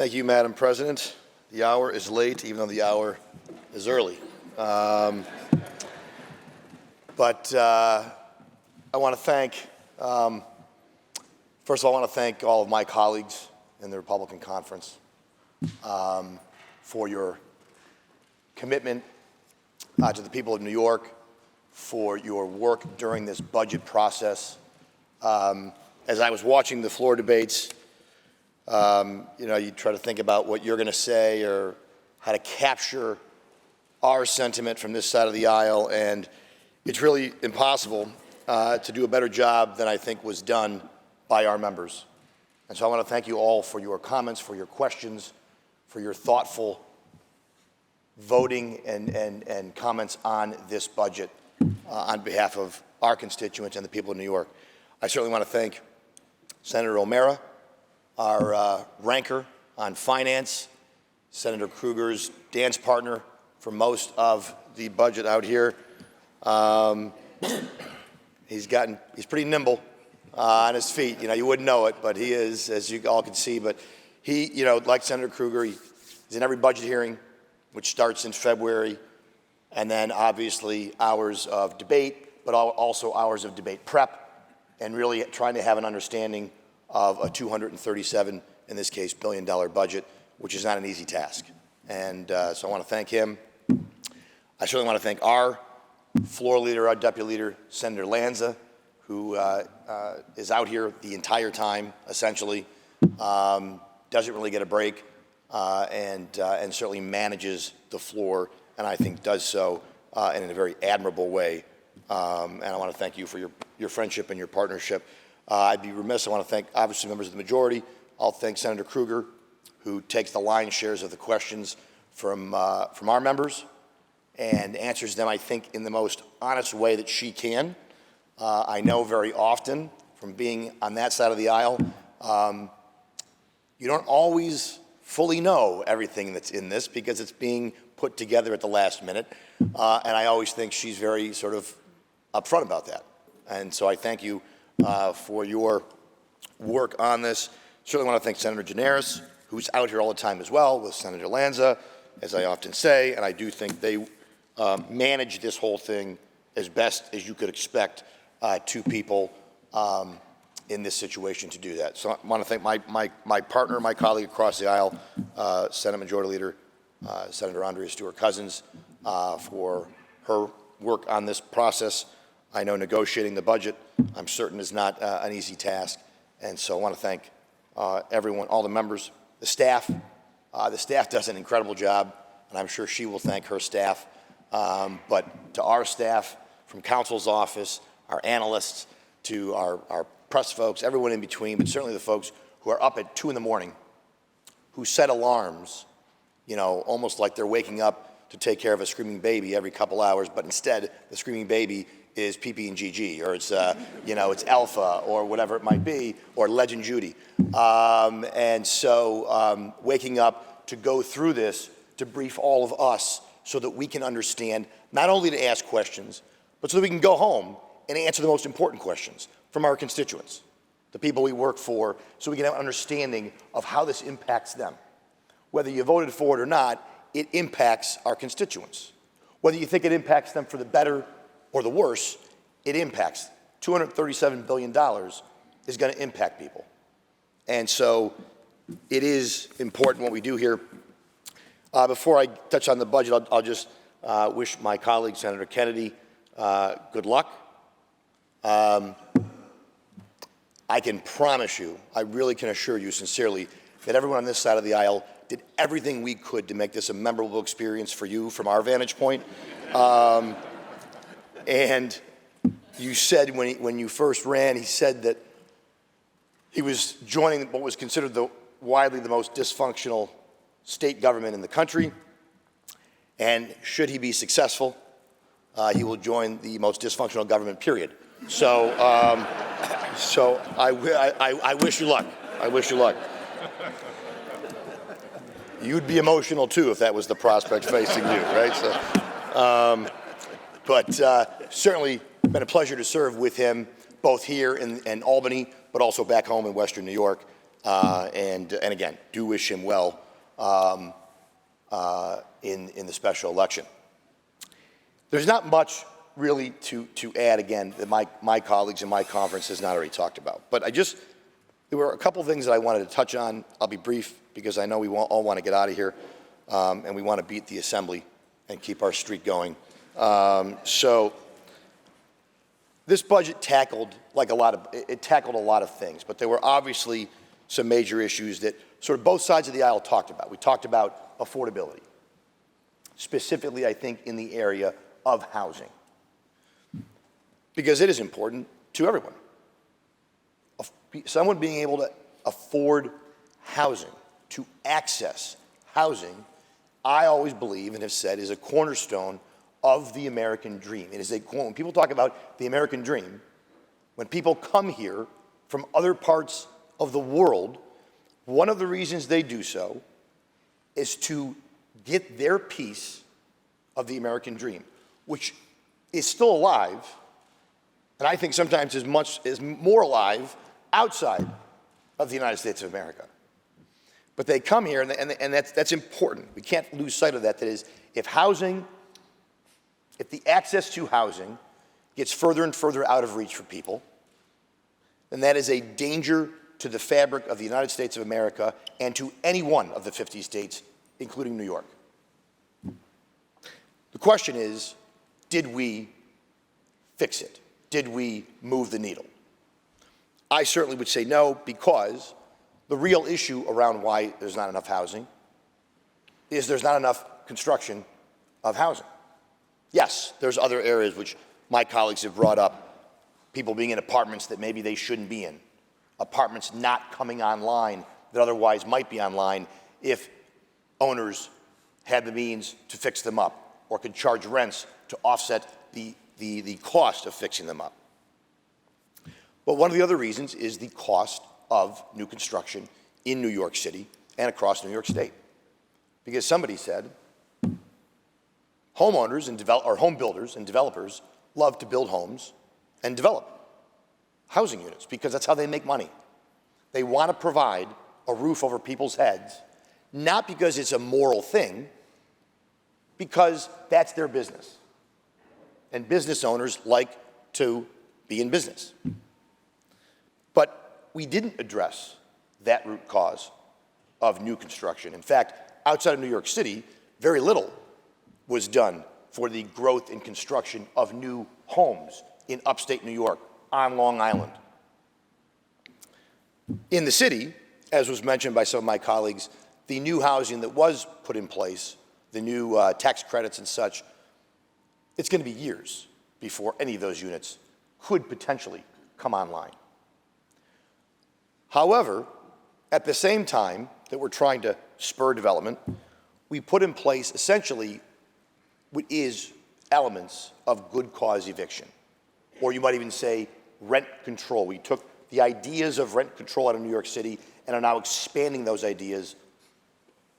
Thank you, Madam President. The hour is late, even though the hour is early. But I want to thank, first of all, I want to thank all of my colleagues in the Republican Conference for your commitment to the people of New York, for your work during this budget process. As I was watching the floor debates, you try to think about what you're going to say or how to capture our sentiment from this side of the aisle, and it's really impossible to do a better job than I think was done by our members. And so I want to thank you all for your comments, for your questions, for your thoughtful voting and comments on this budget on behalf of our constituents and the people of New York. I certainly want to thank Senator O'Mara, our ranker on finance, Senator Krueger's dance partner for most of the budget out here. He's pretty nimble on his feet. You wouldn't know it, but he is, as you all can see. But he, like Senator Krueger, he's in every budget hearing, which starts in February, and then obviously hours of debate, but also hours of debate prep, and really trying to have an understanding of a $237, in this case, $1 billion budget, which is not an easy task. And so I want to thank him. I certainly want to thank our floor leader, our deputy leader, Senator Lanza, who is out here the entire time, essentially, doesn't really get a break, and certainly manages the floor, and I think does so in a very admirable way. And I want to thank you for your friendship and your partnership. I'd be remiss. I want to thank, obviously, members of the majority. I'll thank Senator Krueger, who takes the lion's shares of the questions from our members and answers them, I think, in the most honest way that she can. I know very often, from being on that side of the aisle, you don't always fully know everything that's in this because it's being put together at the last minute. And I always think she's very sort of upfront about that. And so I thank you for your work on this. Certainly want to thank Senator Gianaris, who's out here all the time as well, with Senator Lanza, as I often say, and I do think they manage this whole thing as best as you could expect two people in this situation to do that. So I want to thank my partner, my colleague across the aisle, Senate Majority Leader Senator Andrea Stewart-Cousins, for her work on this process. I know negotiating the budget, I'm certain, is not an easy task, and so I want to thank everyone, all the members, the staff. The staff does an incredible job, and I'm sure she will thank her staff. But to our staff, from counsel's office, our analysts, to our press folks, everyone in between, but certainly the folks who are up at 2 in the morning, who set alarms, almost like they're waking up to take care of a screaming baby every couple hours, but instead the screaming baby is PP and GG, or it's it's Alpha, or whatever it might be, or Legend Judy. And so waking up to go through this, to brief all of us so that we can understand, not only to ask questions, but so that we can go home and answer the most important questions from our constituents, the people we work for, so we can have an understanding of how this impacts them. Whether you voted for it or not, it impacts our constituents. Whether you think it impacts them for the better or the worse, it impacts. $237 billion is going to impact people. And so it is important what we do here. Before I touch on the budget, I'll just wish my colleague, Senator Kennedy, good luck. I can promise you, I really can assure you sincerely, that everyone on this side of the aisle did everything we could to make this a memorable experience for you from our vantage point. And you said when you first ran, he said that he was joining what was considered widely the most dysfunctional state government in the country. And should he be successful, he will join the most dysfunctional government, period. So, I wish you luck. I wish you luck. You'd be emotional too if that was the prospect facing you, right? So, but certainly been a pleasure to serve with him, both here in Albany, but also back home in Western New York. And again, do wish him well in the special election. There's not much really to add, again, that my colleagues in my conference has not already talked about. But there were a couple things that I wanted to touch on. I'll be brief because I know we all want to get out of here, and we want to beat the assembly and keep our streak going. So this budget tackled a lot of things, but there were obviously some major issues that sort of both sides of the aisle talked about. We talked about affordability, specifically, I think, in the area of housing, because it is important to everyone. Someone being able to afford housing, to access housing, I always believe and have said is a cornerstone of the American dream. It is when people talk about the American dream, when people come here from other parts of the world, one of the reasons they do so is to get their piece of the American dream, which is still alive, and I think sometimes is more alive outside of the United States of America. But they come here, and that's important. We can't lose sight of that. That is, if the access to housing gets further and further out of reach for people, then that is a danger to the fabric of the United States of America and to any one of the 50 states, including New York. The question is, did we fix it? Did we move the needle? I certainly would say no, because the real issue around why there's not enough housing is there's not enough construction of housing. Yes, there's other areas which my colleagues have brought up, people being in apartments that maybe they shouldn't be in, apartments not coming online that otherwise might be online if owners had the means to fix them up or could charge rents to offset the cost of fixing them up. But one of the other reasons is the cost of new construction in New York City and across New York State. Because somebody said homeowners or home builders and developers love to build homes and develop housing units because that's how they make money. They want to provide a roof over people's heads, not because it's a moral thing, because that's their business. And business owners like to be in business. But we didn't address that root cause of new construction. In fact, outside of New York City, very little was done for the growth in construction of new homes in upstate New York, on Long Island. In the city, as was mentioned by some of my colleagues, the new housing that was put in place, the new tax credits and such, it's going to be years before any of those units could potentially come online. However, at the same time that we're trying to spur development, we put in place essentially what is elements of good cause eviction, or you might even say rent control. We took the ideas of rent control out of New York City and are now expanding those ideas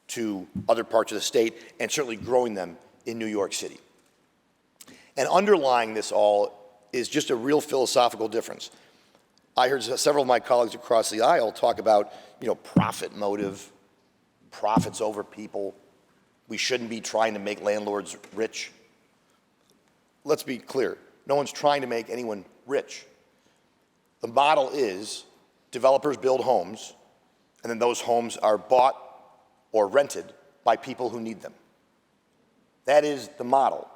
to other parts of the state and certainly growing them in New York City. And underlying this all is just a real philosophical difference. I heard several of my colleagues across the aisle talk about, profit motive, profits over people. We shouldn't be trying to make landlords rich. Let's be clear. No one's trying to make anyone rich. The model is developers build homes, and then those homes are bought or rented by people who need them. That is the model.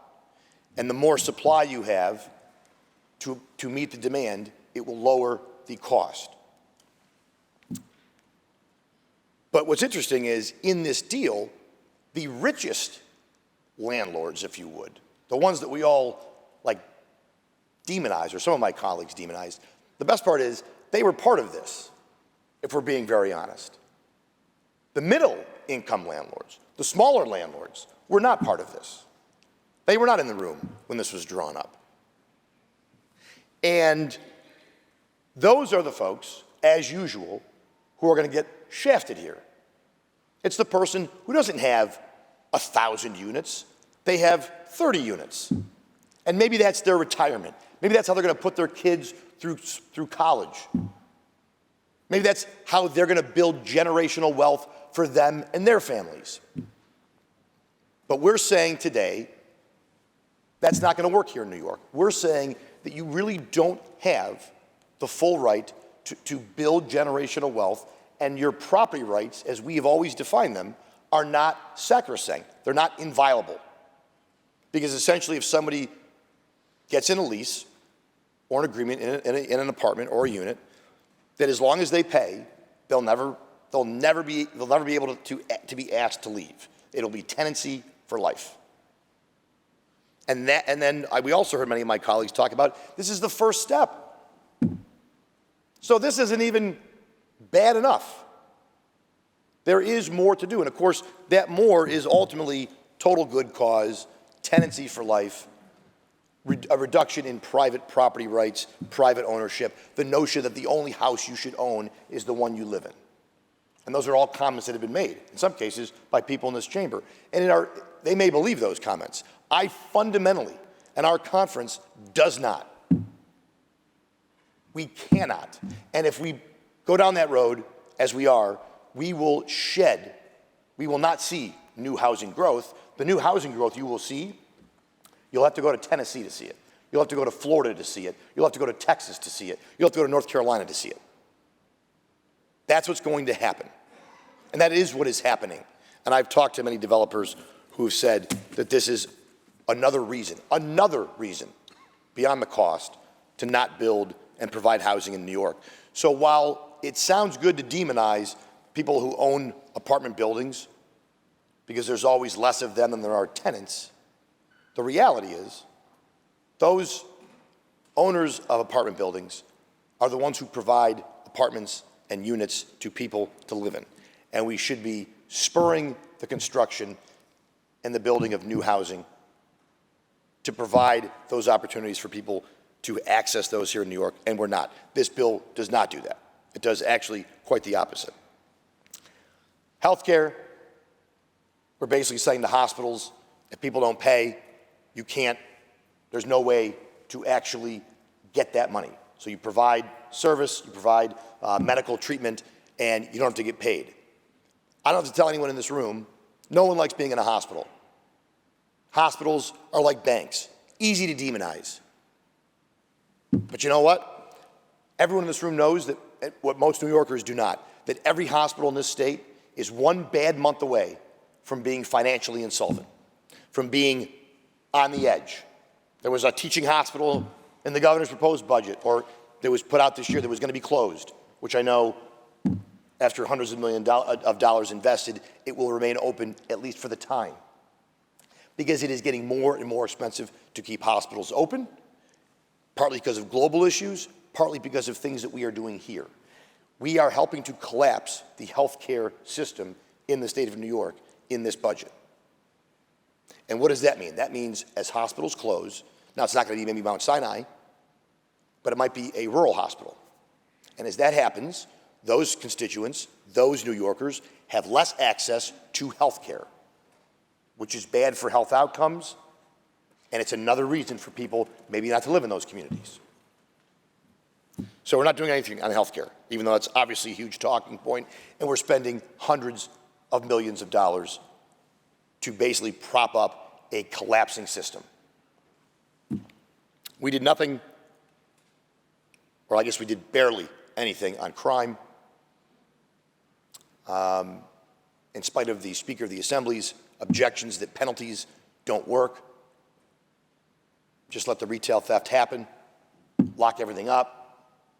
And the more supply you have to meet the demand, it will lower the cost. But what's interesting is, in this deal, the richest landlords, if you would, the ones that we all demonize, or some of my colleagues demonize, the best part is they were part of this, if we're being very honest. The middle income landlords, the smaller landlords, were not part of this. They were not in the room when this was drawn up. And those are the folks, as usual, who are going to get shafted here. It's the person who doesn't have 1,000 units. They have 30 units. And maybe that's their retirement. Maybe that's how they're going to put their kids through college. Maybe that's how they're going to build generational wealth for them and their families. But we're saying today that's not going to work here in New York. We're saying that you really don't have the full right to build generational wealth, and your property rights, as we have always defined them, are not sacrosanct. They're not inviolable. Because essentially, if somebody gets in a lease or an agreement in an apartment or a unit, that as long as they pay, they'll never be able to be asked to leave. It'll be tenancy for life. And then we also heard many of my colleagues talk about this is the first step. So this isn't even bad enough. There is more to do, and of course, that more is ultimately total good cause, tenancy for life, a reduction in private property rights, private ownership, the notion that the only house you should own is the one you live in. And those are all comments that have been made, in some cases, by people in this chamber. And they may believe those comments. I fundamentally, and our conference does not. We cannot. And if we go down that road, as we are, we will not see new housing growth. The new housing growth you will see, you'll have to go to Tennessee to see it. You'll have to go to Florida to see it. You'll have to go to Texas to see it. You'll have to go to North Carolina to see it. That's what's going to happen. And that is what is happening. And I've talked to many developers who have said that this is another reason beyond the cost to not build and provide housing in New York. So while it sounds good to demonize people who own apartment buildings because there's always less of them than there are tenants, the reality is those owners of apartment buildings are the ones who provide apartments and units to people to live in. And we should be spurring the construction and the building of new housing to provide those opportunities for people to access those here in New York, and we're not. This bill does not do that. It does actually quite the opposite. Healthcare, we're basically saying to hospitals, if people don't pay, there's no way to actually get that money. So you provide service, you provide medical treatment, and you don't have to get paid. I don't have to tell anyone in this room, no one likes being in a hospital. Hospitals are like banks, easy to demonize. But you know what? Everyone in this room knows that what most New Yorkers do not, that every hospital in this state is one bad month away from being financially insolvent, from being on the edge. There was a teaching hospital in the governor's proposed budget, or that was put out this year that was going to be closed, which I know after hundreds of millions of dollars invested, it will remain open at least for the time. Because it is getting more and more expensive to keep hospitals open, partly because of global issues, partly because of things that we are doing here. We are helping to collapse the healthcare system in the state of New York in this budget. And what does that mean? That means as hospitals close, now it's not going to be maybe Mount Sinai, but it might be a rural hospital. And as that happens, those constituents, those New Yorkers, have less access to health care, which is bad for health outcomes, and it's another reason for people maybe not to live in those communities. So we're not doing anything on health care, even though it's obviously a huge talking point, and we're spending hundreds of millions of dollars to basically prop up a collapsing system. We did nothing, or I guess we did barely anything on crime. In spite of the Speaker of the Assembly's objections that penalties don't work, just let the retail theft happen, lock everything up.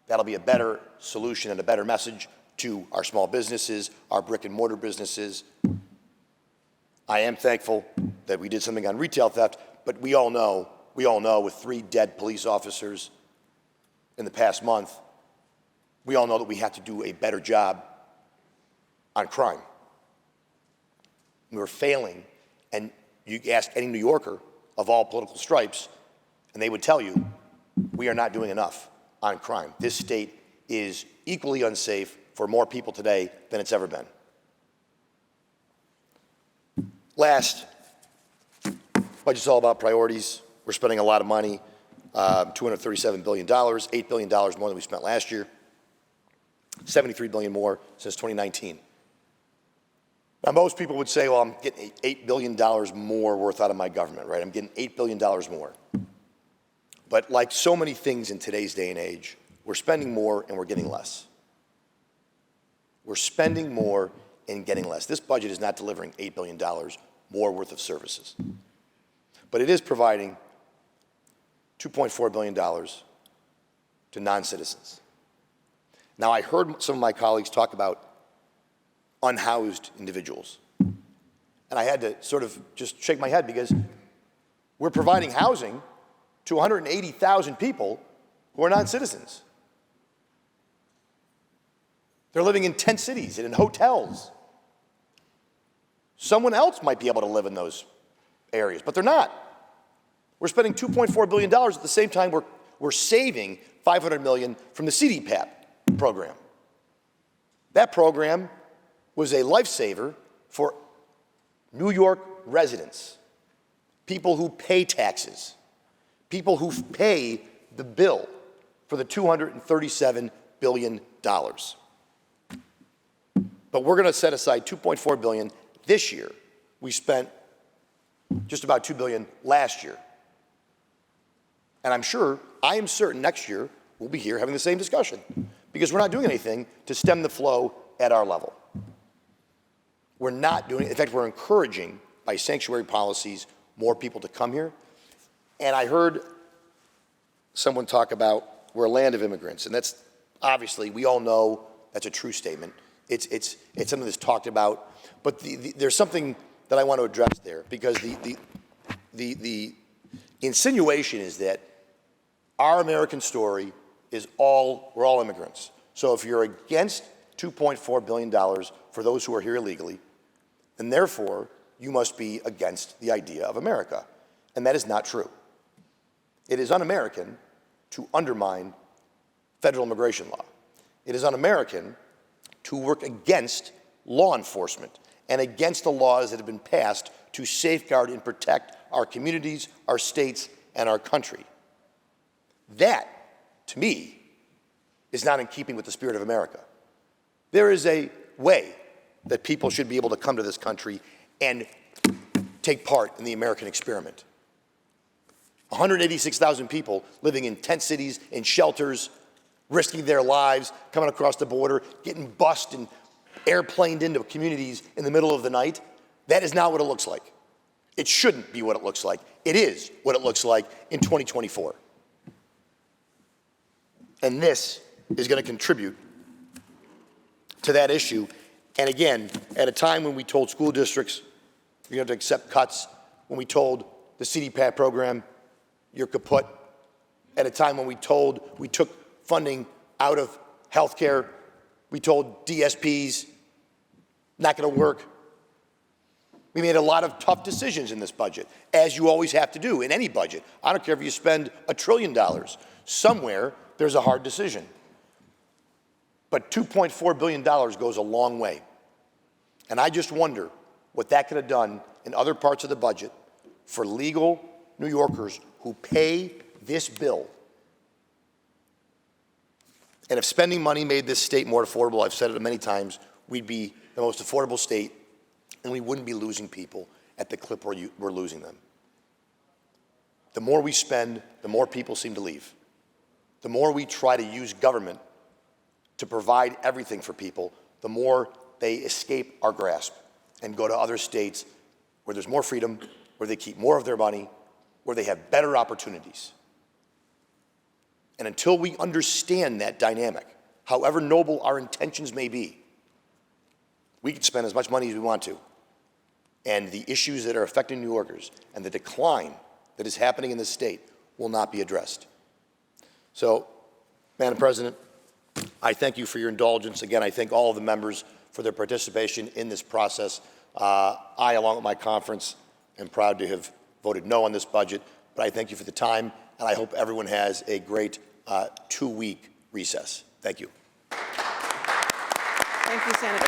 That'll be a better solution and a better message to our small businesses, our brick and mortar businesses. I am thankful that we did something on retail theft, but we all know with 3 dead police officers in the past month, we all know that we have to do a better job on crime. We're failing, and you ask any New Yorker of all political stripes, and they would tell you, we are not doing enough on crime. This state is equally unsafe for more people today than it's ever been. Last, budget's all about priorities. We're spending a lot of money, $237 billion, $8 billion more than we spent last year. $73 billion more since 2019. Now, most people would say, well, I'm getting $8 billion more worth out of my government, right? I'm getting $8 billion more. But like so many things in today's day and age, we're spending more and we're getting less. We're spending more and getting less. This budget is not delivering $8 billion more worth of services. But it is providing $2.4 billion to non-citizens. Now, I heard some of my colleagues talk about unhoused individuals. And I had to sort of just shake my head because we're providing housing to 180,000 people who are non-citizens. They're living in tent cities and in hotels. Someone else might be able to live in those areas, but they're not. We're spending $2.4 billion at the same time we're saving $500 million from the CDPAP program. That program was a lifesaver for New York residents, people who pay taxes, people who pay the bill for the $237 billion. But we're going to set aside $2.4 billion this year. We spent just about $2 billion last year. And I am certain next year we'll be here having the same discussion because we're not doing anything to stem the flow at our level. We're not doing it. In fact, we're encouraging, by sanctuary policies, more people to come here. And I heard someone talk about we're a land of immigrants. And that's obviously, we all know that's a true statement. It's something that's talked about. But there's something that I want to address there because the insinuation is that our American story is we're all immigrants. So if you're against $2.4 billion for those who are here illegally, then therefore you must be against the idea of America. And that is not true. It is un-American to undermine federal immigration law. It is un-American to work against law enforcement and against the laws that have been passed to safeguard and protect our communities, our states, and our country. That, to me, is not in keeping with the spirit of America. There is a way that people should be able to come to this country and take part in the American experiment. 186,000 people living in tent cities, in shelters, risking their lives, coming across the border, getting bussed and airplaned into communities in the middle of the night. That is not what it looks like. It shouldn't be what it looks like. It is what it looks like in 2024. And this is going to contribute to that issue. And again, at a time when we told school districts you're going to accept cuts, when we told the CDPAP program you're kaput, at a time when we took funding out of healthcare, we told DSPs not going to work. We made a lot of tough decisions in this budget, as you always have to do in any budget. I don't care if you spend $1 trillion. Somewhere there's a hard decision. But $2.4 billion goes a long way. And I just wonder what that could have done in other parts of the budget for legal New Yorkers who pay this bill. And if spending money made this state more affordable, I've said it many times, we'd be the most affordable state and we wouldn't be losing people at the clip we're losing them. The more we spend, the more people seem to leave. The more we try to use government to provide everything for people, the more they escape our grasp and go to other states where there's more freedom, where they keep more of their money, where they have better opportunities. And until we understand that dynamic, however noble our intentions may be, we can spend as much money as we want to. And the issues that are affecting New Yorkers and the decline that is happening in this state will not be addressed. So, Madam President, I thank you for your indulgence. Again, I thank all of the members for their participation in this process. I, along with my conference, am proud to have voted no on this budget, but I thank you for the time, and I hope everyone has a great 2-week recess. Thank you. Thank you, Senator.